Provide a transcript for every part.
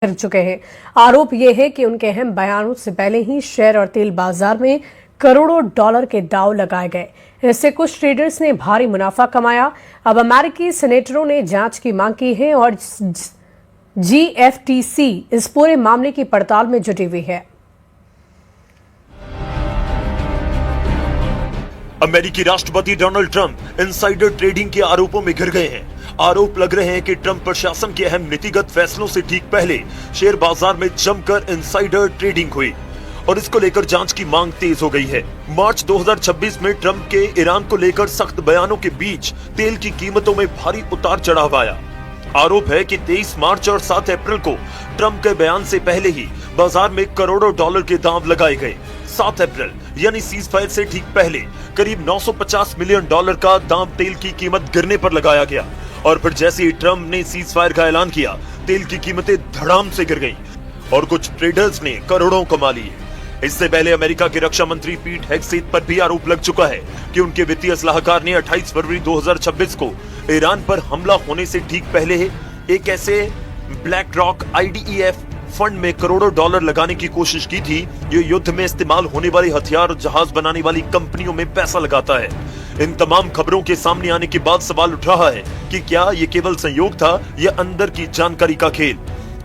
कर चुके हैं। आरोप यह है कि उनके अहम बयानों से पहले ही शेयर और तेल बाजार में करोड़ों डॉलर के दांव लगाए गए। इससे कुछ ट्रेडर्स ने भारी मुनाफा कमाया। अब अमेरिकी सेनेटरों ने जांच की मांग की है और जीएफटीसी इस पूरे मामले की पड़ताल में जुटी हुई है। अमेरिकी राष्ट्रपति डोनाल्ड ट्रंप इनसाइडर ट्रेडिंग के आरोपों में घिर गए हैं। आरोप लग रहे हैं कि ट्रंप प्रशासन के अहम नीतिगत फैसलों से ठीक पहले शेयर बाजार में जमकर इनसाइडर ट्रेडिंग हुई और इसको लेकर जांच की मांग तेज हो गई है। मार्च 2026 में ट्रंप के ईरान को लेकर सख्त बयानों के बीच तेल की कीमतों में भारी उतार चढ़ाव आया। आरोप है कि 23 मार्च और 7 अप्रैल को ट्रंप के बयान से पहले ही बाजार में करोड़ों डॉलर के दांव लगाए गए। 7 अप्रैल यानी सीज फायर से ठीक पहले करीब 950 मिलियन डॉलर का दांव तेल की कीमत गिरने पर लगाया गया और फिर जैसे ही ट्रंप ने सीज फायर का ऐलान किया, तेल की कीमतें धड़ाम से गिर गईं और कुछ ट्रेडर्स ने करोड़ों कमा लिए। इससे पहले अमेरिका के रक्षा मंत्री पीट हेगसेथ पर भी आरोप लग चुका है कि उनके वित्तीय सलाहकार ने 28 फरवरी 2026 को ईरान पर हमला होने से ठीक पहले एक ऐसे ब्लैक रॉक IDEF फंड में करोड़ों डॉलर लगाने की कोशिश की थी। ये युद्ध में इस्तेमाल होने वाले हथियार और जहाज बनाने वाली कंपनियों में पैसा लगाता है। इन तमाम खबरों के सामने आने के बाद सवाल उठ रहा है कि क्या ये केवल संयोग था या अंदर की जानकारी का खेल।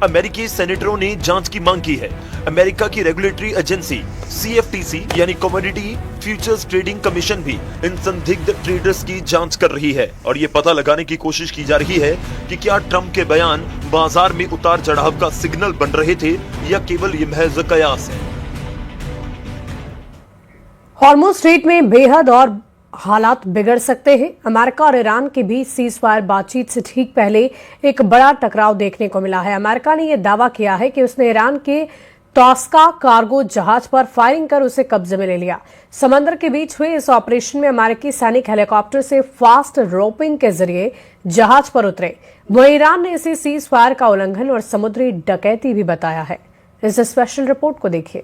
अमेरिकी सेनेटरों ने जांच की मांग की है। अमेरिका की रेगुलेटरी एजेंसी CFTC यानी कमोडिटी फ्यूचर्स ट्रेडिंग कमीशन भी इन संदिग्ध ट्रेडर्स की जांच कर रही है और ये पता लगाने की कोशिश की जा रही है कि क्या ट्रंप के बयान बाजार में उतार चढ़ाव का सिग्नल बन रहे थे या केवल ये महज कयास है। हॉर्मुज़ स्ट्रेट में बेहद और हालात बिगड़ सकते हैं। अमेरिका और ईरान के बीच सीज फायर बातचीत से ठीक पहले एक बड़ा टकराव देखने को मिला है। अमेरिका ने यह दावा किया है कि उसने ईरान के टॉस्का कार्गो जहाज पर फायरिंग कर उसे कब्जे में ले लिया। समंदर के बीच हुए इस ऑपरेशन में अमेरिकी सैनिक हेलीकॉप्टर से फास्ट रोपिंग के जरिए जहाज पर उतरे। वहीं ईरान ने इसे सीज फायर का उल्लंघन और समुद्री डकैती भी बताया है। इस स्पेशल रिपोर्ट को देखिए।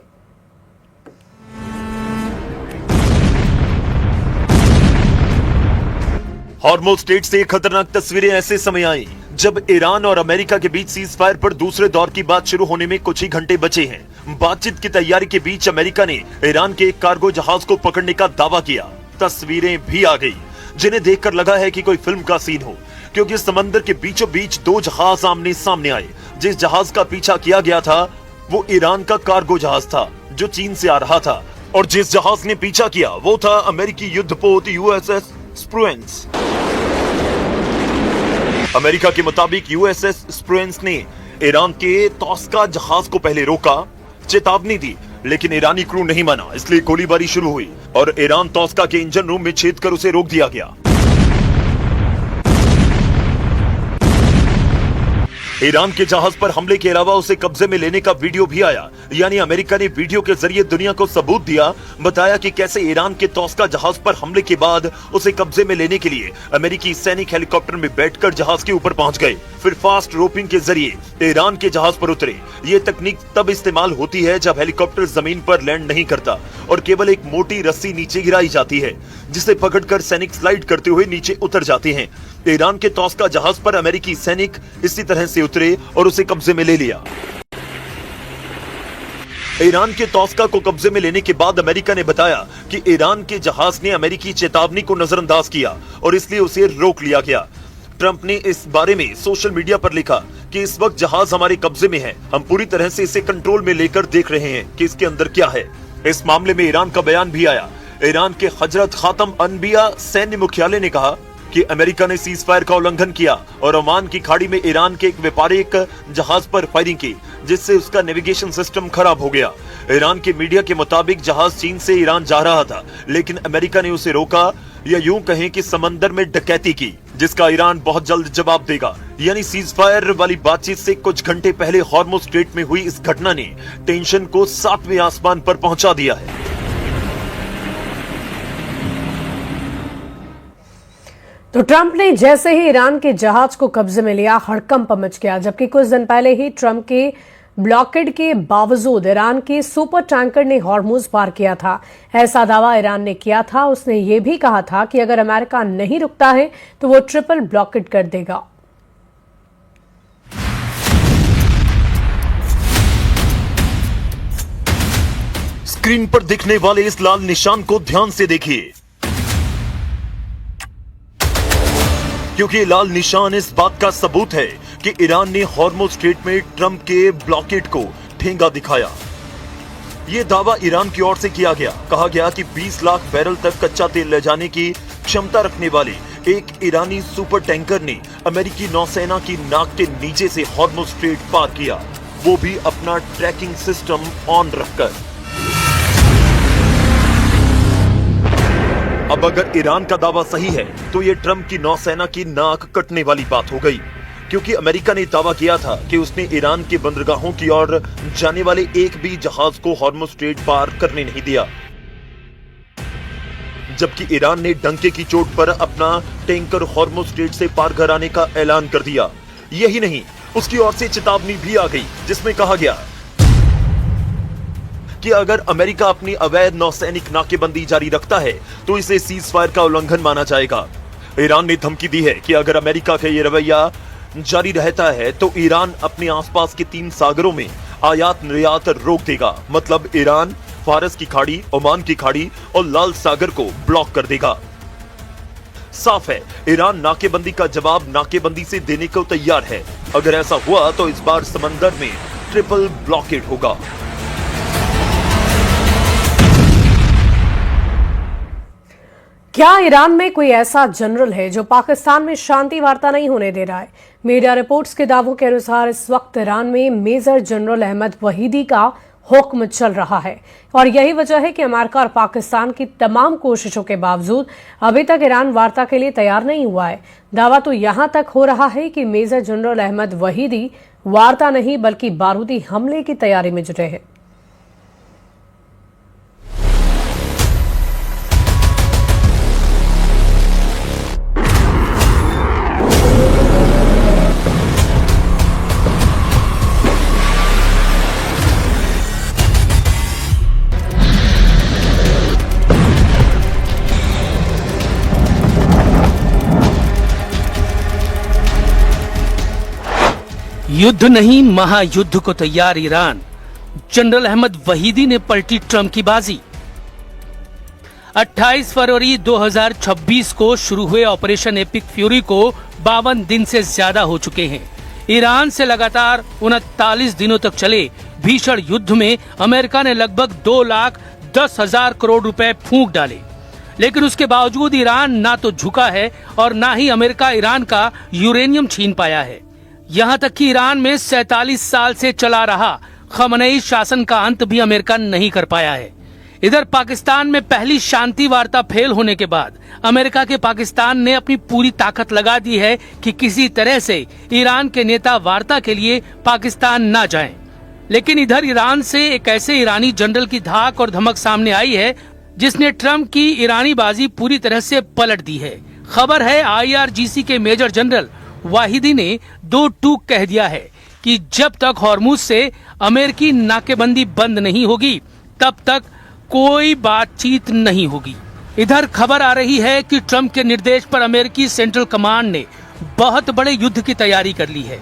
हॉर्मुज़ स्ट्रेट से खतरनाक तस्वीरें ऐसे समय आई जब ईरान और अमेरिका के बीच सीज फायर पर दूसरे दौर की बात शुरू होने में कुछ ही घंटे बचे हैं। बातचीत की तैयारी के बीच अमेरिका ने ईरान के एक कार्गो जहाज को पकड़ने का दावा किया। तस्वीरें भी आ गई जिन्हें देखकर लगा है कि कोई फिल्म का सीन हो, क्योंकि समंदर के बीचों बीच दो जहाज आमने सामने आए। जिस जहाज का पीछा किया गया था वो ईरान का कार्गो जहाज था जो चीन से आ रहा था और जिस जहाज ने पीछा किया वो था अमेरिकी युद्धपोत USS स्प्रुएंस। अमेरिका के मुताबिक USS स्प्रुएंस ने ईरान के टॉस्का जहाज को पहले रोका, चेतावनी दी, लेकिन ईरानी क्रू नहीं माना, इसलिए गोलीबारी शुरू हुई और ईरान टॉस्का के इंजन रूम में छेद कर उसे रोक दिया गया। ईरान के जहाज पर हमले के अलावा उसे कब्जे में लेने का वीडियो भी आया, यानी अमेरिका ने वीडियो के जरिए दुनिया को सबूत दिया, बताया कि कैसे ईरान के टॉस्का जहाज पर हमले के बाद उसे कब्जे में लेने के लिए अमेरिकी सैनिक हेलीकॉप्टर में बैठकर जहाज के ऊपर पहुंच गए, फिर फास्ट रोपिंग के जरिए ईरान के जहाज पर उतरे। ये तकनीक तब इस्तेमाल होती है जब हेलीकॉप्टर जमीन पर लैंड नहीं करता और केवल एक मोटी रस्सी नीचे गिराई जाती है, जिसे पकड़कर सैनिक स्लाइड करते हुए नीचे उतर जाते हैं। ईरान के टॉस्का जहाज पर अमेरिकी सैनिक इसी तरह से उतरे और उसे कब्जे में ले लिया। ईरान के टॉस्का को कब्जे में लेने के बाद अमेरिका ने बताया कि ईरान के जहाज ने अमेरिकी चेतावनी को नजरअंदाज किया और इसलिए उसे रोक लिया गया। ट्रंप ने इस बारे में सोशल मीडिया पर लिखा कि इस वक्त जहाज हमारे कब्जे में है, हम पूरी तरह से इसे कंट्रोल में लेकर देख रहे हैं कि इसके अंदर क्या है। इस मामले में ईरान का बयान भी आया। ईरान के हजरत खातम अनबिया सैन्य मुख्यालय ने कहा कि अमेरिका ने सीज फायर का उल्लंघन किया और ओमान की खाड़ी में ईरान के एक व्यापारिक जहाज पर फायरिंग की, जिससे उसका नेविगेशन सिस्टम खराब हो गया। ईरान के मीडिया के मुताबिक जहाज चीन से ईरान जा रहा था, लेकिन अमेरिका ने उसे रोका या यूं कहें कि समंदर में डकैती की, जिसका ईरान बहुत जल्द जवाब देगा। यानी सीज फायर वाली बातचीत से कुछ घंटे पहले हॉर्मुज़ स्ट्रेट में हुई इस घटना ने टेंशन को 7वें आसमान पर पहुंचा दिया है। तो ट्रंप ने जैसे ही ईरान के जहाज को कब्जे में लिया, हड़कंप मच गया। जबकि कुछ दिन पहले ही ट्रंप के ब्लॉकेड के बावजूद ईरान के सुपर टैंकर ने हॉर्मुज़ पार किया था। ऐसा दावा ईरान ने किया था। उसने ये भी कहा था कि अगर अमेरिका नहीं रुकता है तो वो ट्रिपल ब्लॉकेड कर देगा। स्क्रीन पर दिखने वाले इस लाल निशान को ध्यान से देखिए, क्योंकि ये लाल निशान इस बात का सबूत है कि ईरान ने हॉर्मुज़ स्ट्रेट में ट्रंप के ब्लॉकेड को ठेंगा दिखाया। ये दावा ईरान की ओर से किया गया। कहा गया कि 20 लाख बैरल तक कच्चा तेल ले जाने की क्षमता रखने वाले एक ईरानी सुपर टैंकर ने अमेरिकी नौसेना की नाक के नीचे से हॉर्मुज़ स्ट्रेट पार किया, वो भी अपना ट्रैकिंग सिस्टम ऑन रखकर। अब अगर ईरान का दावा सही है तो ये ट्रंप की नौसेना की नाक कटने वाली बात हो गई, क्योंकि अमेरिका ने दावा किया था कि उसने ईरान के बंदरगाहों की ओर जाने वाले एक भी जहाज को हॉर्मुज़ स्ट्रेट पार करने नहीं दिया, जबकि ईरान ने डंके की चोट पर अपना टैंकर हॉर्मुज़ स्ट्रेट से पार कराने का ऐलान कर दिया। यही नहीं, उसकी ओर से चेतावनी भी आ गई, जिसमें कहा गया कि अगर अमेरिका अपनी अवैध नौसैनिक नाकेबंदी जारी रखता है तो इसे सीज फायर का उल्लंघन माना जाएगा। ईरान ने धमकी दी है कि अगर अमेरिका का ये रवैया जारी रहता है तो ईरान अपने आसपास के 3 सागरों में आयात निर्यात रोक देगा। मतलब ईरान फारस की खाड़ी, ओमान की खाड़ी और लाल सागर को ब्लॉक कर देगा। साफ है, ईरान नाकेबंदी का जवाब नाकेबंदी से देने को तैयार है। अगर ऐसा हुआ तो इस बार समंदर में ट्रिपल ब्लॉकेड होगा। क्या ईरान में कोई ऐसा जनरल है जो पाकिस्तान में शांति वार्ता नहीं होने दे रहा है? मीडिया रिपोर्ट्स के दावों के अनुसार इस वक्त ईरान में मेजर जनरल अहमद वहीदी का हुक्म चल रहा है और यही वजह है कि अमेरिका और पाकिस्तान की तमाम कोशिशों के बावजूद अभी तक ईरान वार्ता के लिए तैयार नहीं हुआ है। दावा तो यहां तक हो रहा है कि मेजर जनरल अहमद वहीदी वार्ता नहीं बल्कि बारूदी हमले की तैयारी में जुटे हैं। युद्ध नहीं महायुद्ध को तैयार ईरान। जनरल अहमद वहीदी ने पलटी ट्रंप की बाजी। 28 फरवरी 2026 को शुरू हुए ऑपरेशन एपिक फ्यूरी को 52 दिन से ज्यादा हो चुके हैं। ईरान से लगातार 39 दिनों तक चले भीषण युद्ध में अमेरिका ने लगभग 2,10,000 करोड़ रुपए फूंक डाले, लेकिन उसके बावजूद ईरान ना तो झुका है और ना ही अमेरिका ईरान का यूरेनियम छीन पाया है। यहाँ तक कि ईरान में 47 साल से चला रहा खमनेई शासन का अंत भी अमेरिका नहीं कर पाया है। इधर पाकिस्तान में पहली शांति वार्ता फेल होने के बाद अमेरिका के पाकिस्तान ने अपनी पूरी ताकत लगा दी है कि किसी तरह से ईरान के नेता वार्ता के लिए पाकिस्तान न जाएं। लेकिन इधर ईरान से एक ऐसे ईरानी जनरल की धाक और धमक सामने आई है जिसने ट्रंप की ईरानी बाजी पूरी तरह से पलट दी है। खबर है IRGC के मेजर जनरल वाहिदी ने 2 टूक कह दिया है कि जब तक हॉर्मुज़ से अमेरिकी नाकेबंदी बंद नहीं होगी तब तक कोई बातचीत नहीं होगी। इधर खबर आ रही है कि ट्रंप के निर्देश पर अमेरिकी सेंट्रल कमांड ने बहुत बड़े युद्ध की तैयारी कर ली है।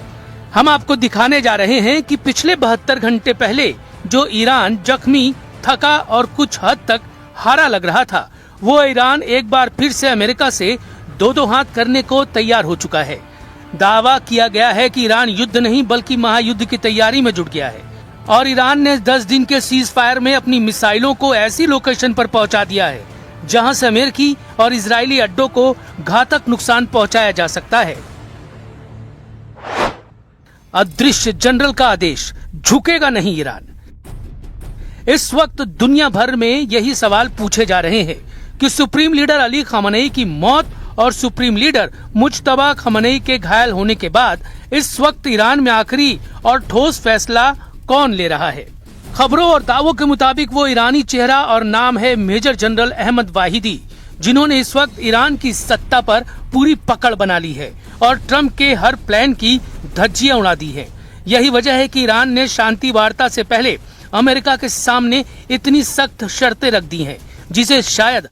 हम आपको दिखाने जा रहे हैं कि पिछले 72 घंटे पहले जो ईरान जख्मी, थका और कुछ हद तक हारा लग रहा था, वो ईरान एक बार फिर से अमेरिका से 2-2 हाथ करने को तैयार हो चुका है। दावा किया गया है कि ईरान युद्ध नहीं बल्कि महायुद्ध की तैयारी में जुट गया है और ईरान ने 10 दिन के सीज फायर में अपनी मिसाइलों को ऐसी लोकेशन पर पहुंचा दिया है जहां से अमेरिकी और इजरायली अड्डों को घातक नुकसान पहुंचाया जा सकता है। अदृश्य जनरल का आदेश, झुकेगा नहीं ईरान। इस वक्त दुनिया भर में यही सवाल पूछे जा रहे हैं कि सुप्रीम लीडर अली खamenei की मौत और सुप्रीम लीडर मुज्तबा खamenei के घायल होने के बाद इस वक्त ईरान में आखिरी और ठोस फैसला कौन ले रहा है। खबरों और दावों के मुताबिक वो ईरानी चेहरा और नाम है मेजर जनरल अहमद वाहिदी, जिन्होंने इस वक्त ईरान की सत्ता पर पूरी पकड़ बना ली है और ट्रंप के हर प्लान की धज्जियां उड़ा दी है। यही वजह है कि ईरान ने शांति वार्ता से पहले अमेरिका के सामने इतनी सख्त शर्तें रख दी हैं जिसे शायद